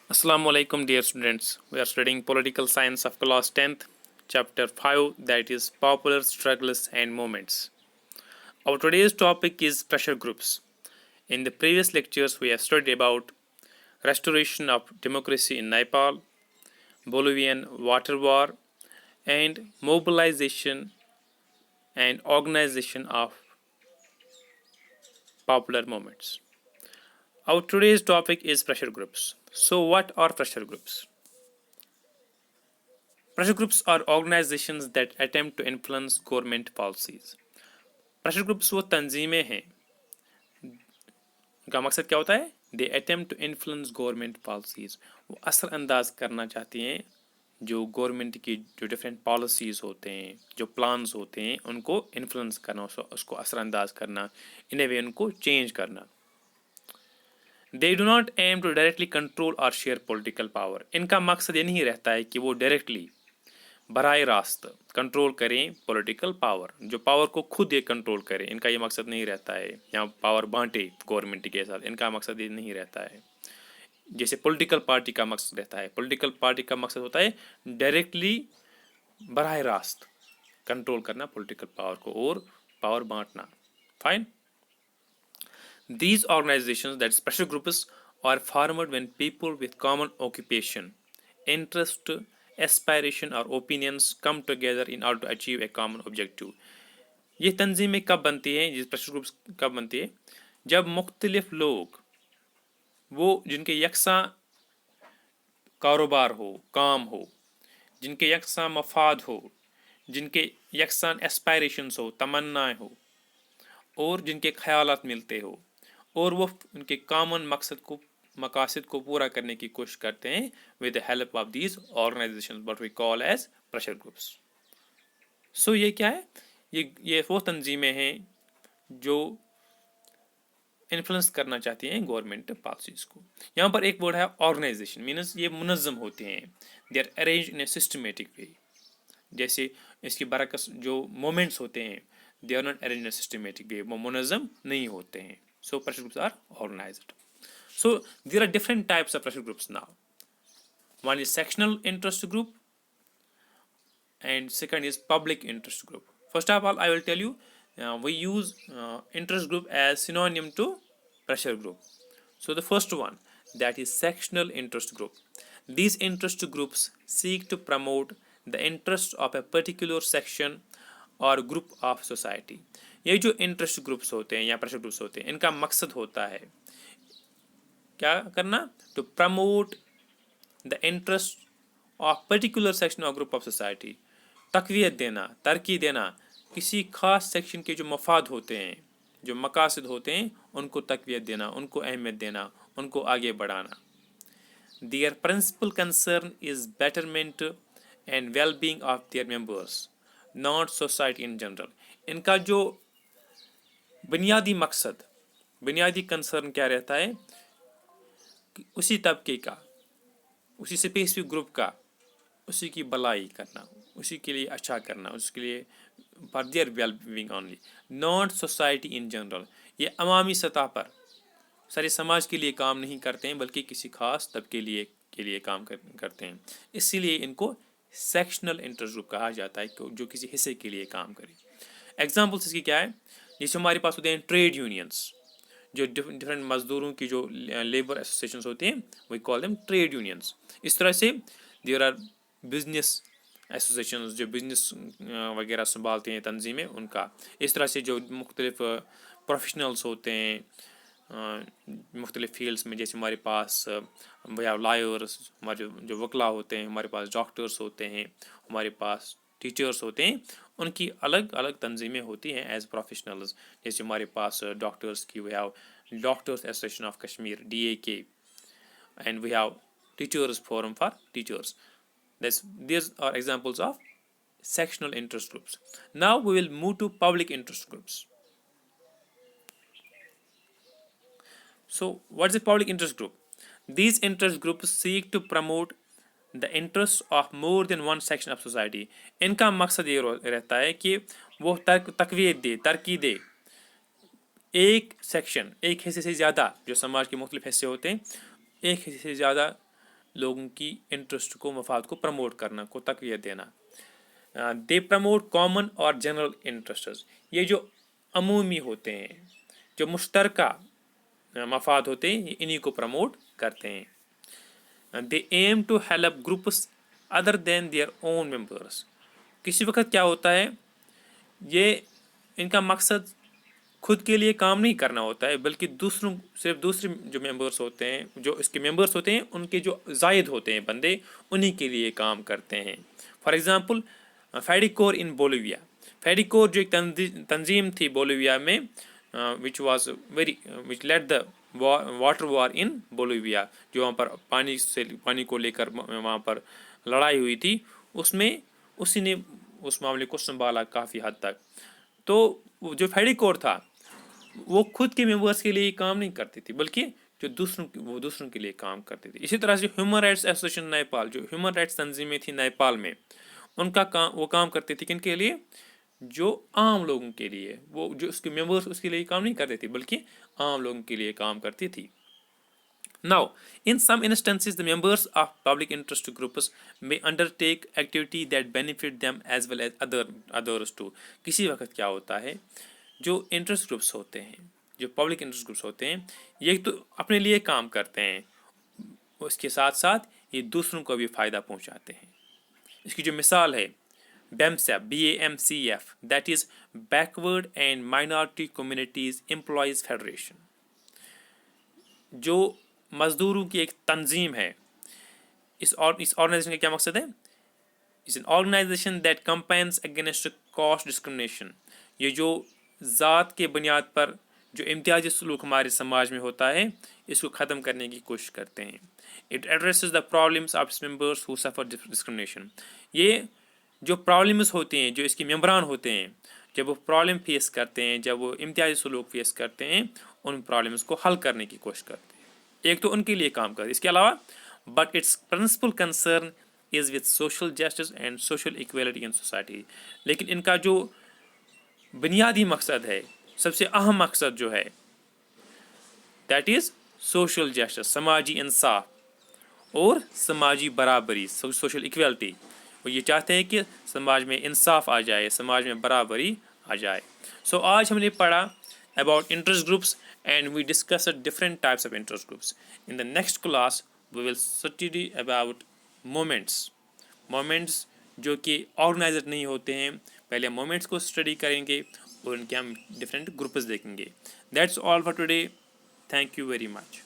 Assalamu alaikum, dear students. We are studying political science of class 10th, chapter 5, that is popular struggles and movements. Our today's topic is pressure groups. In the previous lectures, we have studied about restoration of democracy in Nepal, Bolivian water war, and mobilization and organization of popular movements. Our today's topic is pressure groups. So, what are pressure groups? Pressure groups are organizations that attempt to influence government policies. Pressure groups वो तंजीमें हैं, उनका मकसद क्या होता है? They attempt to influence government policies, वो असर अंदाज करना चाहती हैं जो गवर्नमेंट की जो डिफरेंट पॉलिसीज़ होते हैं, जो प्लान्स होते हैं, उनको इन्फ्लुएंस करना, उसको असर अंदाज करना, इन ए वे उनको चेंज करना. They do not aim to directly control और शेयर पॉलिटिकल पावर. इनका मकसद ये नहीं रहता है कि वो डायरेक्टली बराह रास्त कंट्रोल करें पॉलिटिकल पावर, जो पावर को खुद ये कंट्रोल करें. इनका ये मकसद नहीं रहता है या पावर बांटे गवर्नमेंट के साथ. इनका मकसद ये नहीं रहता है जैसे पॉलिटिकल पार्टी का मकसद रहता है. पॉलिटिकल पार्टी का मकसद होता है डायरेक्टली बराह रास्त कंट्रोल करना पॉलिटिकल पावर को और पावर बांटना. Fine. These organizations, that is pressure groups, are formed when people with common occupation, interest, aspiration or opinions come together in order to achieve a common objective. ये तंजीमें कब बनती हैं, ये pressure groups कब बनती है? जब मुख्तलिफ लोग, वो जिनके यकसा कारोबार हो, काम हो, जिनके यकसा मफाद हो, जिनके यकसा एस्पायरेशंस हो, तमन्नाएं हो, और जिनके ख्यालात मिलते हो, और वो उनके कॉमन मकासद को पूरा करने की कोशिश करते हैं with the help of these organisations, what we call as pressure groups. So ये क्या है? ये वो तंजीमें हैं जो इन्फ्लुएंस करना चाहती हैं गवर्नमेंट पॉलिसीज़ को. यहाँ पर एक वर्ड है ऑर्गेनाइजेशन, मीन्स ये मुनज़्ज़म होते हैं. They are arrange in a systematic way. जैसे इसकी बरकस जो मोमेंट्स होते हैं, they are not arrange in a systematic way, वो मुनज़्ज़म नहीं होते हैं. So pressure groups are organized. So there are different types of pressure groups now. One is sectional interest group and second is public interest group. First of all, I will tell you, we use interest group as synonym to pressure group. So the first one, that is sectional interest group. These interest groups seek to promote the interests of a particular section or group of society. ये जो interest groups होते हैं या pressure groups होते हैं, इनका मकसद होता है क्या करना? To promote the interest of particular section और ग्रुप ऑफ सोसाइटी. तकवीत देना, तरक्की देना, किसी खास सेक्शन के जो मफाद होते हैं, जो मकासद होते हैं, उनको तकवीत देना, उनको अहमियत देना, उनको आगे बढ़ाना. Their principal concern is betterment and well being of their members, not society in general. इनका जो बुनियादी मकसद, बुनियादी कंसर्न क्या रहता है कि उसी तबके का, उसी स्पेसिफिक ग्रुप का, उसी की भलाई करना, उसी के लिए अच्छा करना, उसके लिए for their well being only, not society in general. ये अवामी सतह पर सारे समाज के लिए काम नहीं करते हैं, बल्कि किसी खास तबके के लिए काम करते हैं. इसीलिए इनको सेक्शनल इंटरेस्ट ग्रुप कहा जाता है, जो किसी हिस्से के लिए काम करे. एग्जाम्पल्स इसकी क्या है? जैसे हमारे पास होते हैं ट्रेड यूनियंस, जो डिफरेंट मजदूरों की जो लेबर एसोसिएशंस होती हैं, we call them trade unions. इस तरह से देयर आर बिजनेस एसोसिएशंस, जो बिजनेस वगैरह संभालते हैं तंजीमें, उनका. इस तरह से जो मुख्तलिफ प्रोफेशनल्स होते हैं मुख्तलिफ फील्ड्स में, जैसे हमारे पास भैया लॉयर्स, हमारे जो वकला होते हैं, हमारे पास डॉक्टर्स होते हैं, हमारे पास टीचर्स होते हैं, उनकी अलग अलग तंजीमें होती हैं एज प्रोफेशनल्स. जैसे हमारे पास डॉक्टर्स की we have doctors association of Kashmir, DAK, and we have teachers forum for teachers. These are examples of sectional interest groups. Now we will move to public interest groups. So what is a public interest group? These interest groups seek to promote the interests of more than one section of society. इनका मकसद ये रहता है कि वो तकवीत दे, तरक्की दे एक section, एक हिस्से से ज़्यादा, जो समाज के मुख्तलिफ हिस्से होते हैं, एक हिस्से से ज़्यादा लोगों की इंटरेस्ट को, मफाद को प्रमोट करना, को तक़वियत देना. दे प्रमोट कॉमन और जनरल इंटरेस्ट्स. ये जो अमूमी होते हैं, जो मुश्तरका मफाद होते हैं, इन्हीं को प्रमोट करते हैं. They aim to help groups other than their own members. किसी वक्त क्या होता है, ये इनका मकसद खुद के लिए काम नहीं करना होता है, बल्कि दूसरों, सिर्फ दूसरे जो मेंबर्स होते हैं, जो इसके मेंबर्स होते हैं, उनके जो जायद होते हैं बंदे, उन्हीं के लिए काम करते हैं. For example Fedecor in Bolivia. Fedecor जो एक तंजीम थी बोलिविया में, which was which led the water war in Bolivia, जो वहाँ पर पानी को लेकर वहाँ पर लड़ाई हुई थी, उसमें उसी ने उस मामले को संभाला काफ़ी हद तक. तो जो फेडिकोर था वो खुद के मेंबर्स के लिए काम नहीं करती थी, बल्कि जो दूसरों के लिए काम करती थी. इसी तरह से ह्यूमन राइट्स एसोसिएशन नेपाल, जो ह्यूमन राइट्स तंजीमें थी नेपाल में, उनका काम, वो काम करती थी किन के लिए, जो आम लोगों के लिए. वो जो उसके मेंबर्स उसके लिए काम नहीं करते थे, बल्कि आम लोगों के लिए काम करती थी. Now, in some instances, the members of public interest groups may undertake activity that benefit them as well as others too. किसी वक्त क्या होता है, जो इंटरेस्ट ग्रुप्स होते हैं, जो पब्लिक इंटरेस्ट ग्रुप्स होते हैं, ये तो अपने लिए काम करते हैं, उसके साथ साथ ये दूसरों को भी फ़ायदा पहुंचाते हैं. इसकी जो मिसाल है BAMCF, BAMCF, that is backward and minority communities employees federation. जो मज़दूरों की एक तंजीम है, इस ऑर्गेनाइजेशन का क्या मकसद है, it's an organisation that campaigns against caste discrimination. ये जो ज़ात के बुनियाद पर जो इम्तियाजी सलूक हमारे समाज में होता है, इसको ख़त्म करने की कोशिश करते हैं. It addresses the problems of its members who suffer discrimination. ये जो प्रॉब्लम्स होते हैं, जो इसके मेंबरान होते हैं, जब वो प्रॉब्लम फेस करते हैं, जब वो इम्तियाजी सलूक फेस करते हैं, उन प्रॉब्लम्स को हल करने की कोशिश करते हैं. एक तो उनके लिए काम करते. इसके अलावा but it's principal concern is with social justice and social equality in society. लेकिन इनका जो बुनियादी मकसद है, सबसे अहम मकसद जो है, दैट इज़ सोशल जस्टिस, समाजी इंसाफ और समाजी बराबरी, सोशल इक्वलिटी. वो ये चाहते हैं कि समाज में इंसाफ आ जाए, समाज में बराबरी आ जाए. सो आज हमने पढ़ा about interest groups and we discussed different types of interest groups. In the next class we will study about moments जो कि ऑर्गेनाइजर नहीं होते हैं. पहले मोमेंट्स को स्टडी करेंगे और उनके हम डिफरेंट ग्रुप्स देखेंगे. That's all for today. Thank you very much.